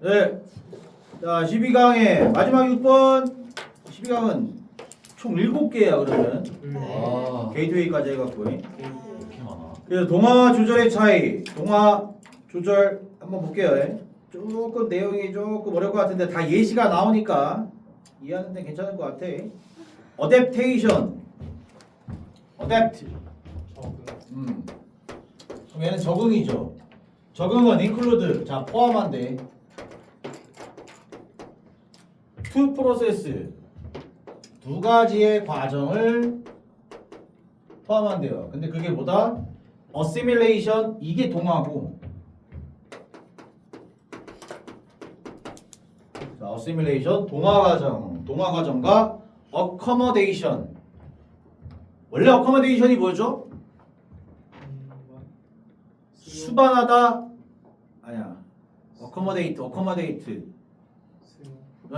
네. 자, 12강의 마지막 6번. 12강은 총 7개야, 그러면. 아, 게이트웨이까지 해갖고. 이렇게 많아. 그래서 동화 조절의 차이. 동화 조절 한번 볼게요. 조금 내용이 조금 어려울 것 같은데 다 예시가 나오니까 이해하는 데 괜찮을 것 같아. 어댑테이션. 어댑트. 그럼 얘는 적응이죠. 적응은 include. 자, 포함한데. to process. 두 가지의 과정을 포함한대요. 근데 그게 뭐다? assimilation. 이게 동화고. 자, assimilation 동화 과정. 동화 과정과 accommodation. 원래 accommodation이 뭐죠? 수반하다. 아니야. accommodate.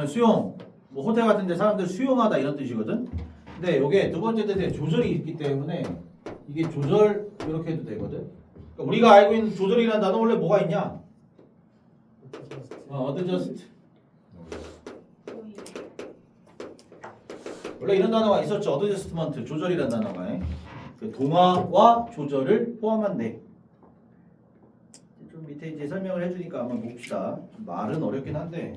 수용. 뭐 호텔 같은 데 사람들 수용하다 이런 뜻이거든. 근데 요게 두 번째 뜻에 조절이 있기 때문에 이게 조절 이렇게 해도 되거든. 그러니까 우리가 알고 있는 조절이라는 단어 원래 뭐가 있냐? adjust. 원래 이런 단어가 있었죠. adjustment. 조절이라는 단어가. 그 동화와 조절을 포함한데. 좀 밑에 이제 설명을 해주니까 한번 봅시다. 말은 어렵긴 한데.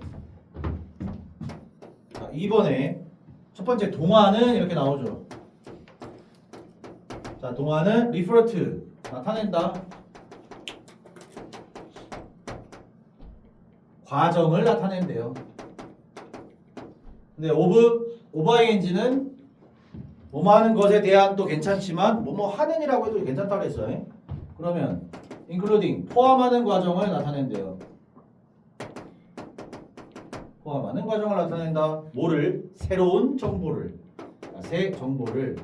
자, 2번에 첫 번째 동화는 이렇게 나오죠. 자, 동화는 refer to. 나타낸다. 과정을 나타낸대요. 근데 overing는 뭐뭐 하는 것에 대한 또 괜찮지만 뭐뭐 하는이라고 해도 괜찮다고 그랬어요. 그러면 including 포함하는 과정을 나타낸대요. 포함하는 과정을 나타낸다. 뭐를? 새로운 정보를. 새 정보를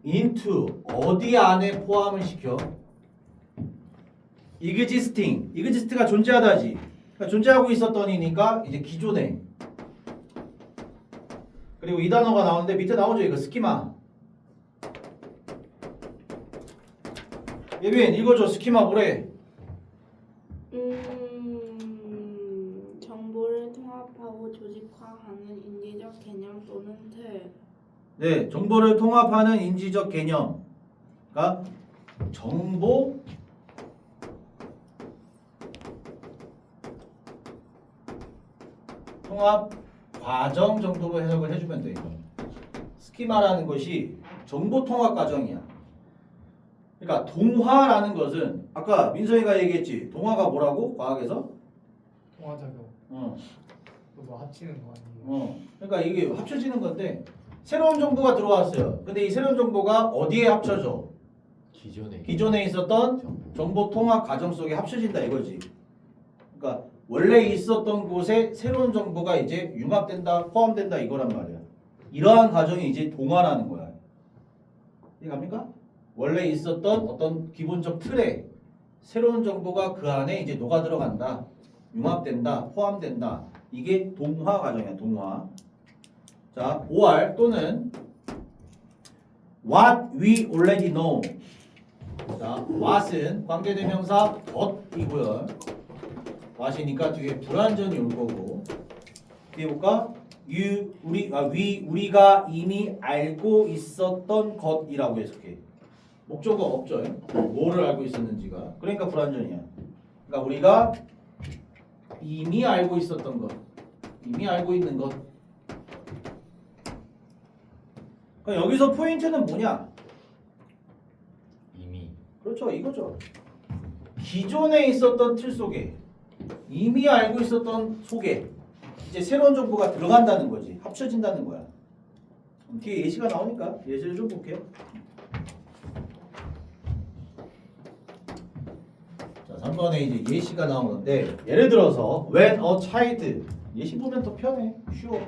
into 어디 안에 포함을 시켜? exist가 존재하다지. 그러니까 존재하고 있었던이니까 이제 기존에. 그리고 이 단어가 나오는데 밑에 나오죠. 이거 스키마. 예빈 읽어줘. 스키마 뭐래? 정보를 통합하고 조직화하는 인지적 개념 또는 틀. 네, 정보를 통합하는 인지적 개념. 그러니까 정보 통합 과정 정도로 해석을 해주면 돼요. 스키마라는 것이 정보 통합 과정이야. 그러니까 동화라는 것은 아까 민서이가 얘기했지. 동화가 뭐라고? 과학에서? 통화작용. 어. 뭐 합치는 거 아니에요? 그러니까 이게 합쳐지는 건데 새로운 정보가 들어왔어요. 근데 이 새로운 정보가 어디에 합쳐져? 기존에 있었던 정보 통합 과정 속에 합쳐진다 이거지. 그러니까 원래 있었던 곳에 새로운 정보가 이제 융합된다, 포함된다 이거란 말이야. 이러한 과정이 이제 동화라는 거야. 이해갑니까? 원래 있었던 어떤 기본적 틀에 새로운 정보가 그 안에 이제 녹아 들어간다, 융합된다, 포함된다. 이게 동화 과정이야, 동화. 자, OR 또는 what we already know. 자, what은 관계대명사 what이고요. what이니까 뒤에 불완전이 올 거고. 뒤에 볼까? 우리가 이미 알고 있었던 것이라고 해석해. 목적어 없죠. 뭐를 알고 있었는지가. 그러니까 불완전이야. 그러니까 우리가 이미 알고 있었던 것. 이미 알고 있는 것. 그러니까 여기서 포인트는 뭐냐? 이미. 그렇죠. 이거죠. 기존에 있었던 틀 속에 이미 알고 있었던 속에 이제 새로운 정보가 들어간다는 거지. 합쳐진다는 거야. 뒤에 예시가 나오니까 예시를 좀 볼게요. 자, 3번에 이제 예시가 나오는데 예를 들어서 when a child 예시 보면 더 편해. 쉬워.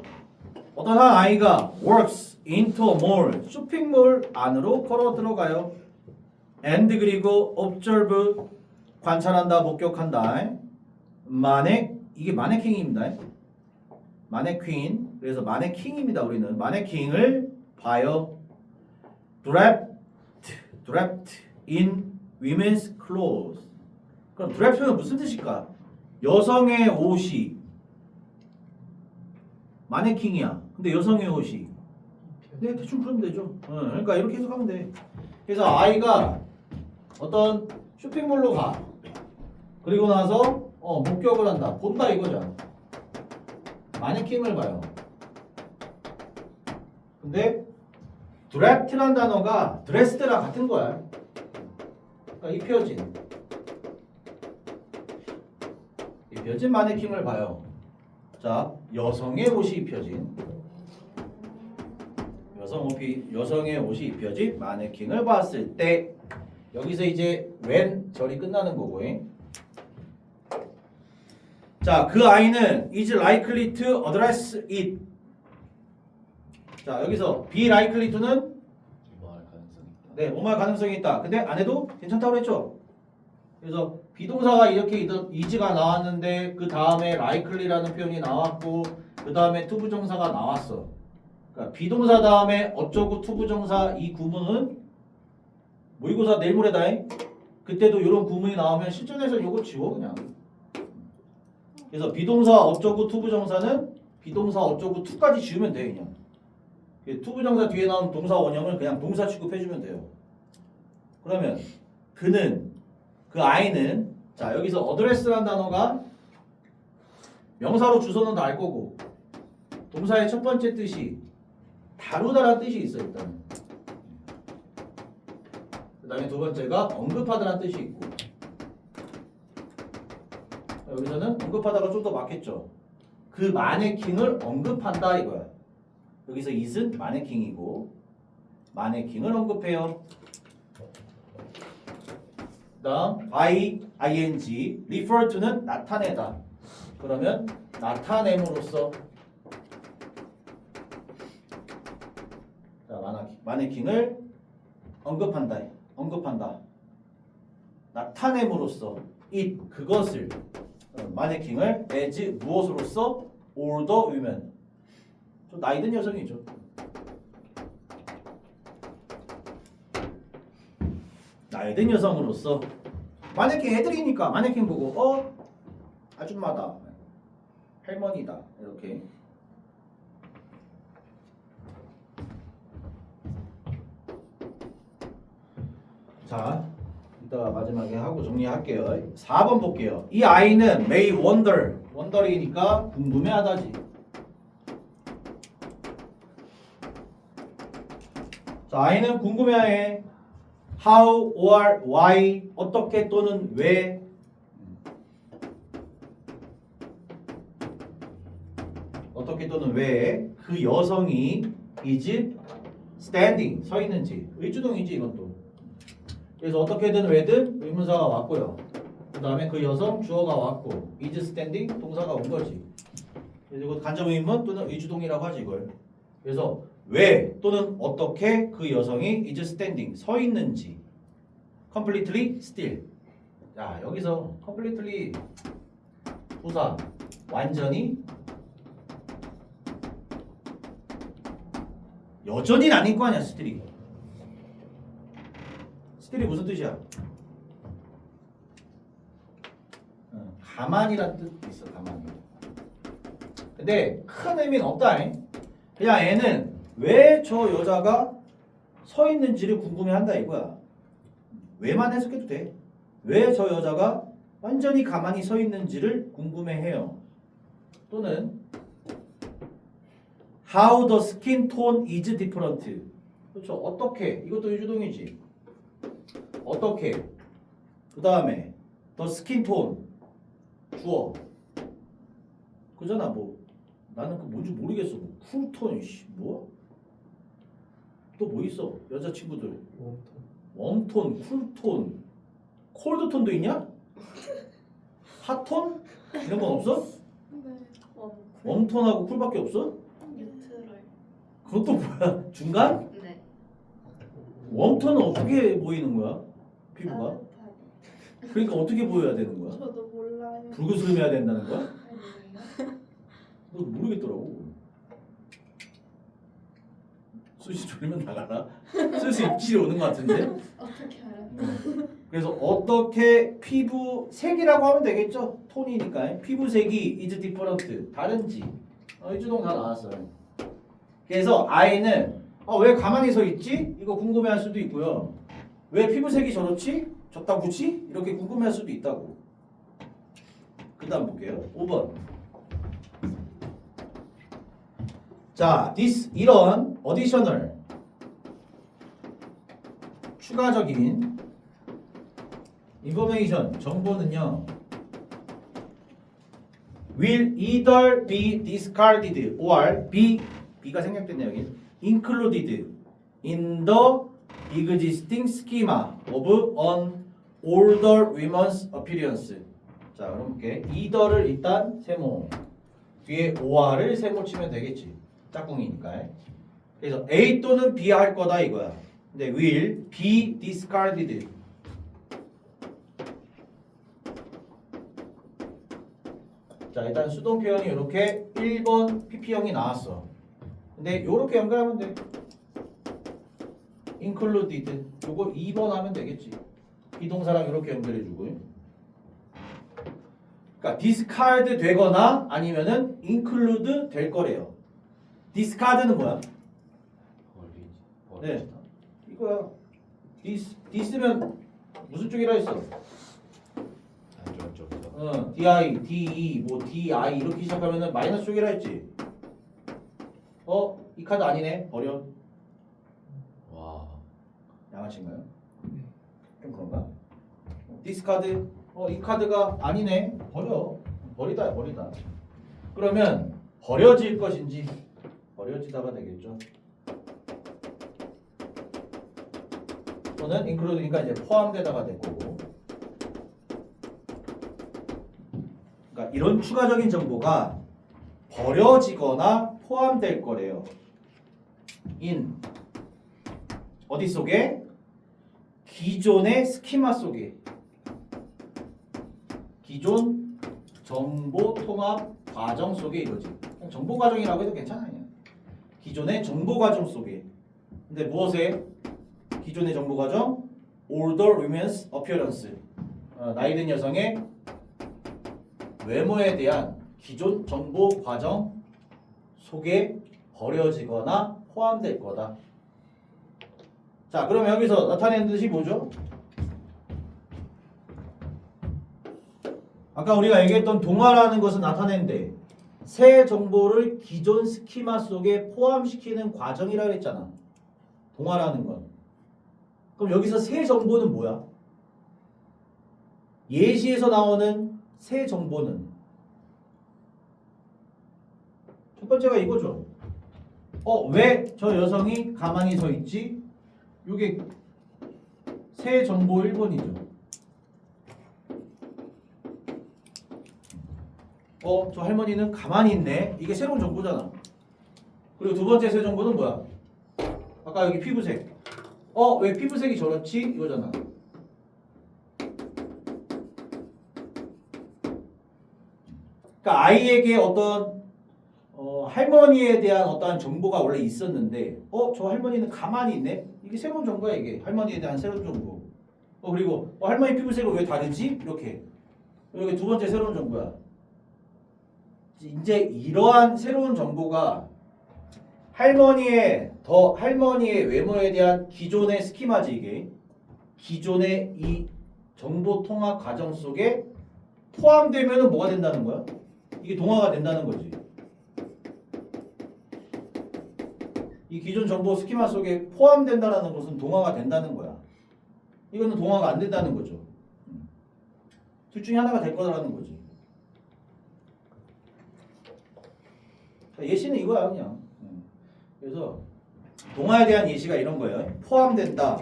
어떤 한 아이가 works into a mall 쇼핑몰 안으로 걸어 들어가요. and 그리고 observe 관찰한다, 목격한다. 이게 마네킹입니다. 마네퀸. 그래서 마네킹입니다. 우리는 마네킹을 봐요. draped in women's clothes. 그럼 드레프트는 무슨 뜻일까? 여성의 옷이 마네킹이야. 근데 여성의 옷이 네, 대충 그러면 되죠. 그러니까 이렇게 해석하면 돼. 그래서 아이가 어떤 쇼핑몰로 가. 그리고 나서 목격을 한다. 본다 이거죠. 마네킹을 봐요. 근데 드랩트란 단어가 드레스드랑 같은 거야. 그러니까 입혀진 마네킹을 봐요. 자, 여성의 옷이 입혀진 여성의 옷이 입혀진 마네킹을 봤을 때 여기서 이제 when 절이 끝나는 거고. 자, 그 아이는 is likely to address it. 자, 여기서 be likely to는 오버할 가능성이 있다. 네, 오말 가능성이 있다. 근데 안 해도 괜찮다고 그랬죠. 그래서 비동사가 이렇게 is가 나왔는데 그 다음에 likely라는 표현이 나왔고 그 다음에 투부정사가 나왔어. 그러니까 비동사 다음에 어쩌고 투부정사 이 구문은 모의고사 내일 모레다잉. 그때도 이런 구문이 나오면 실전에서 이거 지워 그냥. 그래서 비동사 어쩌고 투부정사는 비동사 어쩌고 투까지 지우면 돼 그냥. 투부정사 뒤에 나온 동사 원형을 그냥 동사 취급해주면 돼요. 그러면 그 아이는 자 여기서 어드레스라는 단어가 명사로 주소는 다 알 거고 동사의 첫 번째 뜻이 다루다라는 뜻이 있어 일단. 그 다음에 두 번째가 언급하다라는 뜻이 있고 여기서는 언급하다가 좀 더 맞겠죠. 그 마네킹을 언급한다 이거야. 여기서 is은 마네킹이고 마네킹을 언급해요. 그다음 by, ing, refer to는 나타내다. 그러면 나타냄으로써 자 마네킹을 언급한다. 나타냄으로써 it 그것을 마네킹을 as 무엇으로써 older women 좀 나이 든 여성이죠. 나이 든 여성으로서 마네킹 애들이니까 마네킹 보고 아줌마다 할머니다 이렇게. 자 이따가 마지막에 하고 정리할게요. 4번 볼게요. 이 아이는 may wonder이니까 궁금해하다지. 자, 아이는 궁금해해. how or why 어떻게 또는 왜. 어떻게 또는 왜 그 여성이 is standing 서 있는지. 의주동이지 이것도. 그래서 어떻게든 왜든 의문사가 왔고요. 그 다음에 그 여성 주어가 왔고 is standing 동사가 온 거지. 그리고 간접 의문 또는 의주동이라고 하지 이걸. 그래서 왜 또는 어떻게 그 여성이 is standing 서 있는지. completely still. 자 여기서 completely 부사 완전히 여전히는 아닐 거 아니야 still이. still이 무슨 뜻이야? 가만히란 뜻도 있어 가만히. 근데 큰 의미는 없다. 그냥 애는 왜 저 여자가 서 있는지를 궁금해한다 이거야. 왜만 해석해도 돼. 왜 저 여자가 완전히 가만히 서 있는지를 궁금해해요. 또는 How the skin tone is different. 그렇죠. 어떻게 이것도 유주동이지. 어떻게 그 다음에 the skin tone 주어 그잖아. 뭐 나는 그 뭔지 모르겠어. 뭐 쿨톤 뭐? 또 뭐 있어? 여자친구들 웜톤, 쿨톤, 콜드톤도 있냐? 핫톤? 이런 건 없어? 네. 웜톤하고 쿨밖에 없어? 뉴트럴. 그것도 뭐야? 중간? 네. 웜톤은 어떻게 보이는 거야? 피부가? 따뜻하게. 그러니까 어떻게 보여야 되는 거야? 저도 몰라요. 붉은수름해야 된다는 거야? 아니에요. 너 모르겠더라고. 수시 졸리면 나가라. 슬슬 입질이 오는 것 같은데? 어떻게 알아요? 그래서 어떻게 피부색이라고 하면 되겠죠? 톤이니까 피부색이 is different 다른지 이 주동 다 나왔어요. 그래서 I는 왜 가만히 서 있지? 이거 궁금해할 수도 있고요. 왜 피부색이 저렇지? 저따구치? 이렇게 궁금해할 수도 있다고. 그 다음 볼게요. 5번. 자, this 이런 additional 추가적인 information 정보는요 will either be discarded or B가 생략됐네요 여기 included in the existing schema of an older woman's appearance. 자 그럼 볼게. either를 일단 세모 뒤에 or를 세모 치면 되겠지. 짝꿍이니까. 그래서 A 또는 B 할 거다 이거야. 근데 will be discarded. 자 일단 수동 표현이 이렇게 1번 PP형이 나왔어. 근데 이렇게 연결하면 돼. included 요거 2번 하면 되겠지. 비동사랑 이렇게 연결해주고. 그러니까 discard 되거나 아니면은 include 될 거래요. discard는 뭐야? 네. 이거야. dis면 무슨 쪽이라 했어? 안 좋은 쪽이죠. di, de, 뭐 di 이렇게 시작하면은 마이너스 쪽이라 했지. 이 카드 아니네. 버려. 와. 양아치인가요? 좀 그런가? 디스카드. 이 카드가 아니네. 버려. 버리다. 그러면 버려질 것인지 버려지다가 되겠죠. 또는 include니까 이제 포함되다가 될 거고. 그러니까 이런 추가적인 정보가 버려지거나 포함될 거래요. in 어디 속에? 기존의 스키마 속에. 기존 정보 통합 과정 속에 이거지. 그냥 정보 과정이라고 해도 괜찮아요. 기존의 정보 과정 속에. 근데 무엇에? 기존의 정보 과정 older women's appearance. 나이 든 여성의 외모에 대한 기존 정보 과정 속에 버려지거나 포함될 거다. 자, 그럼 여기서 나타내는 뜻이 뭐죠? 아까 우리가 얘기했던 동화라는 것은 나타낸데 새 정보를 기존 스키마 속에 포함시키는 과정이라고 했잖아. 동화라는 건. 그럼 여기서 새 정보는 뭐야? 예시에서 나오는 새 정보는 첫 번째가 이거죠. 왜 저 여성이 가만히 서 있지? 이게 새 정보 1번이죠. 저 할머니는 가만히 있네. 이게 새로운 정보잖아. 그리고 두 번째 새 정보는 뭐야? 아까 여기 피부색. 왜 피부색이 저렇지? 이거잖아. 그러니까 아이에게 어떤 할머니에 대한 어떠한 정보가 원래 있었는데 저 할머니는 가만히 있네? 이게 새로운 정보야 이게. 할머니에 대한 새로운 정보. 그리고 할머니 피부색은 왜 다르지? 이렇게. 이게 두 번째 새로운 정보야. 이제 이러한 새로운 정보가 할머니의 외모에 대한 기존의 스키마지 이게. 기존의 이 정보 통합 과정 속에 포함되면은 뭐가 된다는 거야? 이게 동화가 된다는 거지. 이 기존 정보 스키마 속에 포함된다는 것은 동화가 된다는 거야. 이거는 동화가 안 된다는 거죠. 둘 중에 하나가 될 거라는 거지. 예시는 이거야 그냥. 그래서 동화에 대한 예시가 이런 거예요. 포함된다.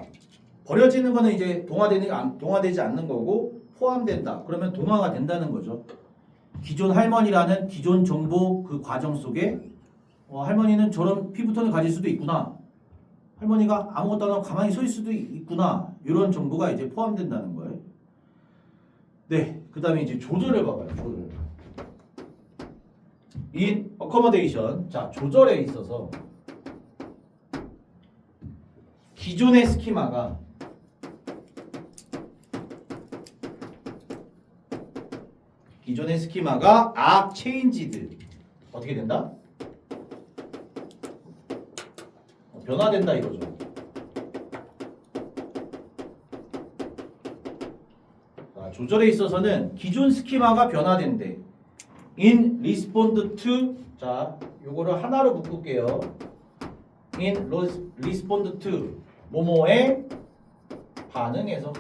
버려지는 거는 이제 동화되지 않는 거고 포함된다. 그러면 동화가 된다는 거죠. 기존 할머니라는 기존 정보 그 과정 속에 할머니는 저런 피부톤을 가질 수도 있구나. 할머니가 아무것도 안 하고 가만히 서 있을 수도 있구나. 이런 정보가 이제 포함된다는 거예요. 네, 그 다음에 이제 조절해 봐봐요. 조절. in accommodation. 자, 조절에 있어서 기존의 스키마가 기존의 스키마가 are changed. 어떻게 된다? 변화된다 이거죠. 자, 조절에 있어서는 기존 스키마가 변화된대. In response to, 자, 요거를 하나로 묶을게요. In response to 뭐뭐에 반응해서.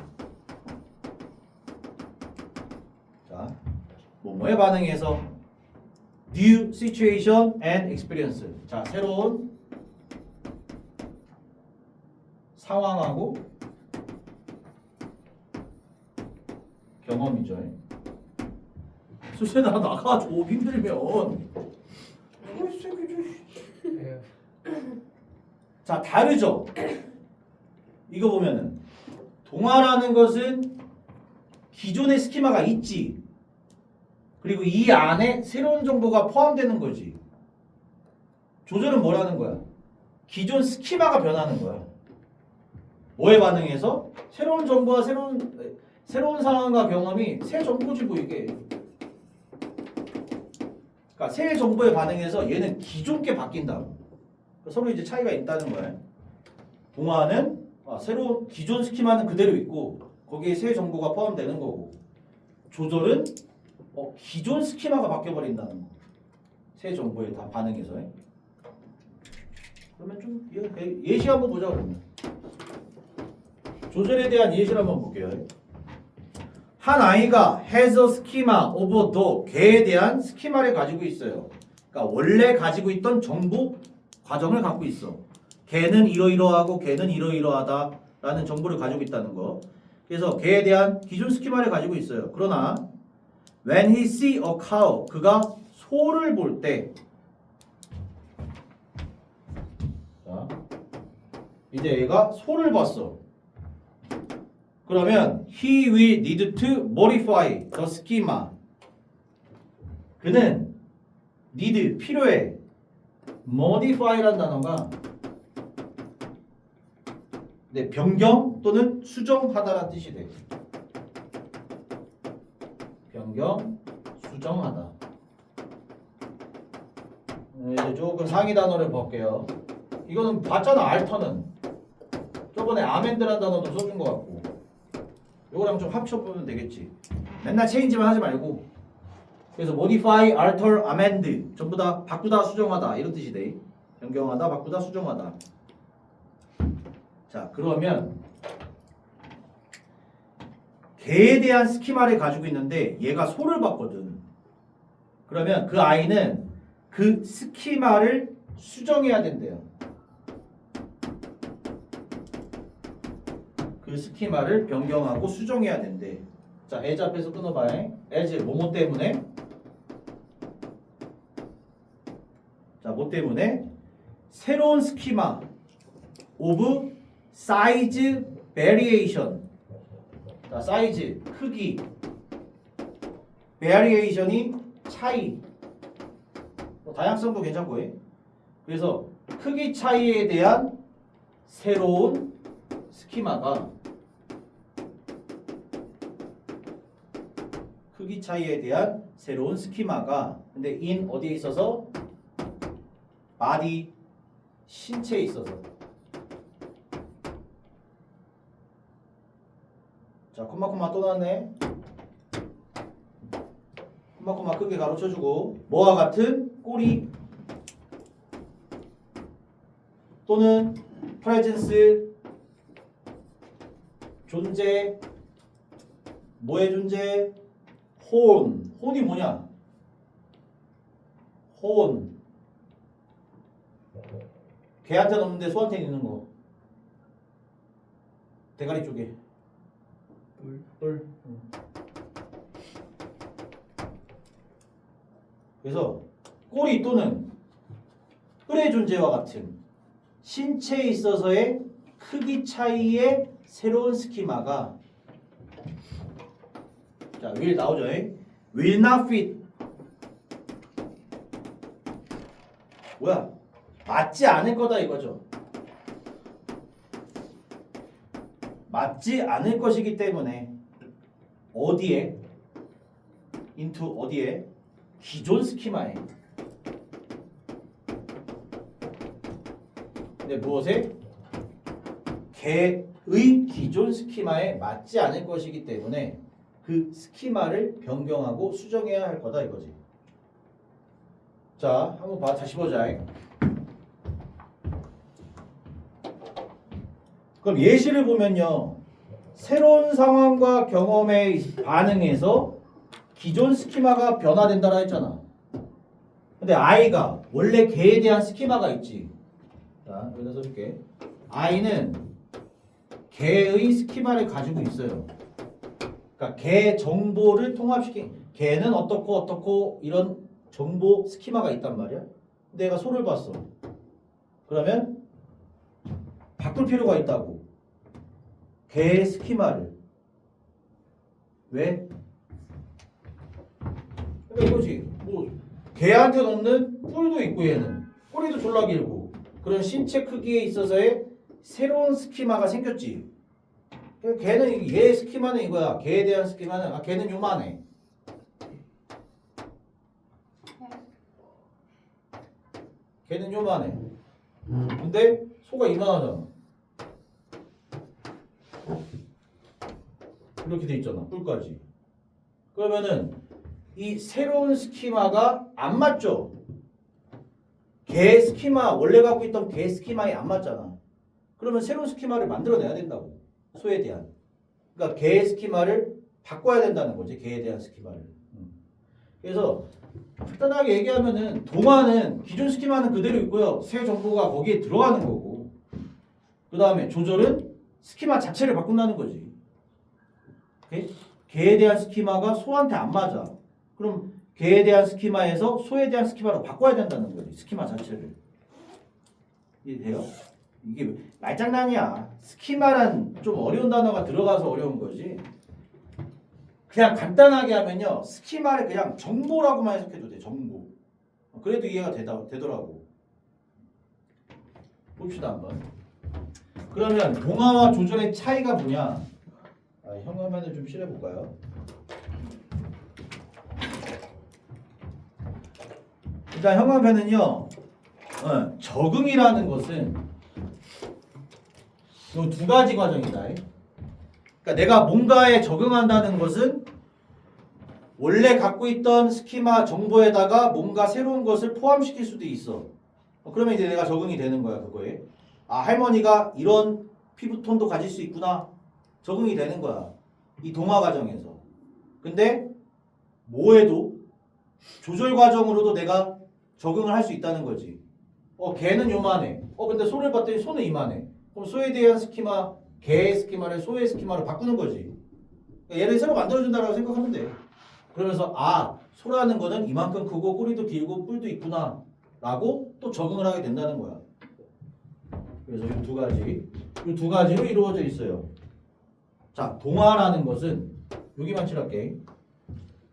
자, 뭐뭐에 반응해서 new situation and experience. 자, 새로운 상황하고 경험이죠. 수세나 나가줘 힘들면. 예. 자, 다르죠. 이거 보면은 동화라는 것은 기존의 스키마가 있지. 그리고 이 안에 새로운 정보가 포함되는 거지. 조절은 뭐라는 거야? 기존 스키마가 변하는 거야. 뭐에 반응해서? 새로운 정보와 새로운 상황과 경험이 새 정보지 뭐 이게. 그러니까 새 정보에 반응해서 얘는 기존 게 바뀐다. 서로 이제 차이가 있다는 거예요. 동화는 새로운 기존 스키마는 그대로 있고 거기에 새 정보가 포함되는 거고, 조절은 기존 스키마가 바뀌어 버린다는 거. 새 정보에 다 반응해서. 그러면 좀 예시 한번 보자 그러면. 조절에 대한 예시를 한번 볼게요. 한 아이가 has a schema of the 개에 대한 스키마를 가지고 있어요. 그러니까 원래 가지고 있던 정보 과정을 갖고 있어. 개는 이러이러하고 개는 이러이러하다라는 정보를 가지고 있다는 거. 그래서 개에 대한 기존 스키마를 가지고 있어요. 그러나 when he see a cow, 그가 소를 볼 때, 자, 이제 얘가 소를 봤어. 그러면 he will need to modify the schema. 그는 need 필요해. modify라는 단어가 변경 또는 수정하다라는 뜻이 돼. 변경, 수정하다. 이제 조금 상위 단어를 볼게요. 이거는 봤잖아. 알터는 저번에 아멘드라는 단어도 써준 것 같고, 요거랑 좀 합쳐보면 되겠지. 맨날 체인지만 하지 말고. 그래서 modify, alter, amend 전부 다 바꾸다, 수정하다 이런 뜻이 돼. 변경하다, 바꾸다, 수정하다. 자, 그러면 개에 대한 스키마를 가지고 있는데 얘가 소를 봤거든. 그러면 그 아이는 그 스키마를 수정해야 된대요. 그 스키마를 변경하고 수정해야 된대. 자, as 앞에서 끊어봐. as 뭐뭐 때문에? 자, 뭐 때문에? 새로운 스키마 of size variation. 자, 사이즈 크기, variation이 차이. 다양성도 괜찮고. 그래서 크기 차이에 대한 새로운 스키마가, 크기 차이에 대한 새로운 스키마가, 근데 in 어디에 있어서? body, 신체에 있어서. 자, 콤마콤마 또 나왔네. 콤마콤마 크게 가로쳐주고, 뭐와 같은? 꼬리 또는 프레젠스, 존재. 뭐의 존재? 혼. 혼이 뭐냐? 혼. 개한테는 없는데 소한테는 있는 거. 대가리 쪽에. 뿔. 그래서 꼬리 또는 뿔의 존재와 같은 신체에 있어서의 크기 차이의 새로운 스키마가, 자, will 나오죠. will not fit. 뭐야? 맞지 않을 거다 이거죠. 맞지 않을 것이기 때문에 어디에? into 어디에? 기존 스키마에. 근데 무엇에? 개의 기존 스키마에 맞지 않을 것이기 때문에 그 스키마를 변경하고 수정해야 할 거다 이거지. 자, 한번 봐. 다시 보자. 그럼 예시를 보면요. 새로운 상황과 경험에 반응해서 기존 스키마가 변화된다라 했잖아. 근데 I가 원래 개에 대한 스키마가 있지. 자, 여기다 써줄게. I는 개의 스키마를 가지고 있어요. 그러니까 개 정보를 통합시킨 개는 어떻고 이런 정보 스키마가 있단 말이야. 내가 소를 봤어. 그러면 바꿀 필요가 있다고. 개의 스키마를. 왜? 그러니까 이거지. 뭐 개한테 넣는 뿔도 있고 얘는 꼬리도 졸라 길고 그런 신체 크기에 있어서의 새로운 스키마가 생겼지. 그러니까 걔는 얘 스키마는 이거야. 개에 대한 스키마는 걔는 요만해. 걔는 요만해. 근데 소가 이만하잖아. 이렇게 돼 있잖아. 뿔까지. 그러면은 이 새로운 스키마가 안 맞죠? 개 스키마 원래 갖고 있던 개 스키마에 안 맞잖아. 그러면 새로운 스키마를 만들어내야 된다고. 소에 대한. 그러니까 개의 스키마를 바꿔야 된다는 거지. 개에 대한 스키마를. 그래서 간단하게 얘기하면은 동화는 기존 스키마는 그대로 있고요. 새 정보가 거기에 들어가는 거고. 그 다음에 조절은 스키마 자체를 바꾼다는 거지. 오케이? 개에 대한 스키마가 소한테 안 맞아. 그럼 개에 대한 스키마에서 소에 대한 스키마로 바꿔야 된다는 거지. 스키마 자체를. 이해돼요? 이게 말장난이야. 스키마란 좀 어려운 단어가 들어가서 어려운 거지. 그냥 간단하게 하면요. 스키마를 그냥 정보라고만 해석해도 돼. 정보. 그래도 이해가 되더라고. 봅시다 한번. 그러면 동화와 조절의 차이가 뭐냐? 형화면을 좀 칠해볼까요? 일단 형화면은요. 적응이라는 것은 이 두 가지 과정이다. 그러니까 내가 뭔가에 적응한다는 것은 원래 갖고 있던 스키마 정보에다가 뭔가 새로운 것을 포함시킬 수도 있어. 그러면 이제 내가 적응이 되는 거야, 그거에. 할머니가 이런 피부톤도 가질 수 있구나. 적응이 되는 거야. 이 동화 과정에서. 근데 뭐에도 조절 과정으로도 내가 적응을 할 수 있다는 거지. 개는 요만해. 근데 소를 봤더니 소는 이만해. 그럼 소에 대한 스키마, 개의 스키마를 소의 스키마로 바꾸는 거지. 얘를 새로 만들어준다고 생각하면 돼. 그러면서 소라는 거는 이만큼 크고 꼬리도 길고 뿔도 있구나 라고 또 적응을 하게 된다는 거야. 그래서 이 두 가지로 이루어져 있어요. 자, 동화라는 것은 여기만 칠할게.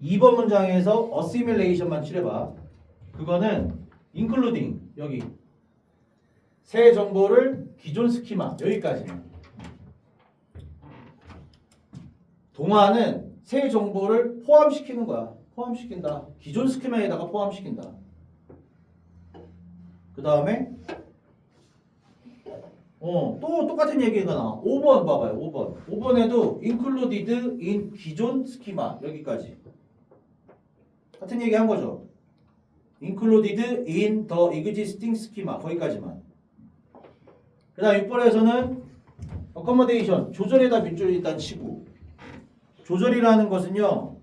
2번 문장에서 assimilation만 칠해봐. 그거는 including 여기 새 정보를 기존 스키마 여기까지. 동화는 새 정보를 포함시키는 거야. 포함시킨다. 기존 스키마에다가 포함시킨다. 그 다음에 또 똑같은 얘기가 나와. 5번 봐봐요. 5번. 5번에도 included in 기존 스키마 여기까지. 같은 얘기 한 거죠. included in the existing schema 거기까지만. 그 다음 6번에서는 accommodation 조절에다 밑줄 일단 치고 조절이라는 것은요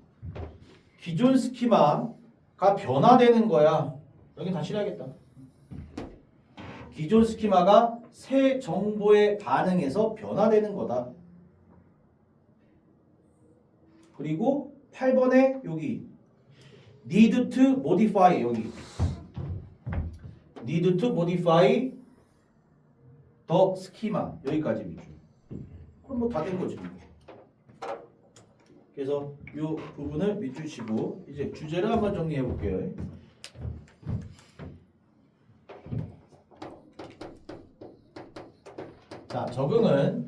기존 스키마가 변화되는 거야. 여기 다시 해야겠다. 기존 스키마가 새 정보에 반응해서 변화되는 거다. 그리고 8번에 여기 need to modify 여기 need to modify the schema 여기까지 밑줄. 그럼 뭐 다 된 거지. 그래서 이 부분을 밑줄 치고 이제 주제를 한번 정리해 볼게요. 자, 적응은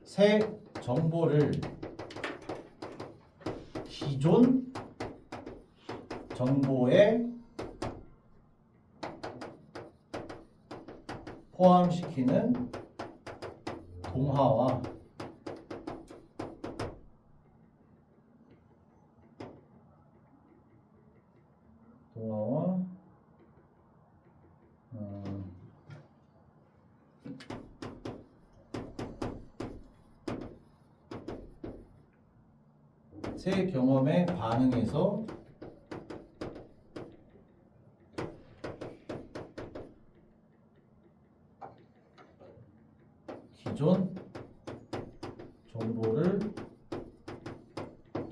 새 정보를 기존 정보에 포함시키는 동화와 새 경험에 반응해서 기존 정보를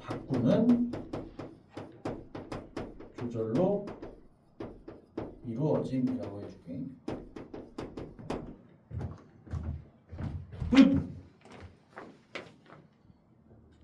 바꾸는 조절로 이루어짐이라고 해줄게.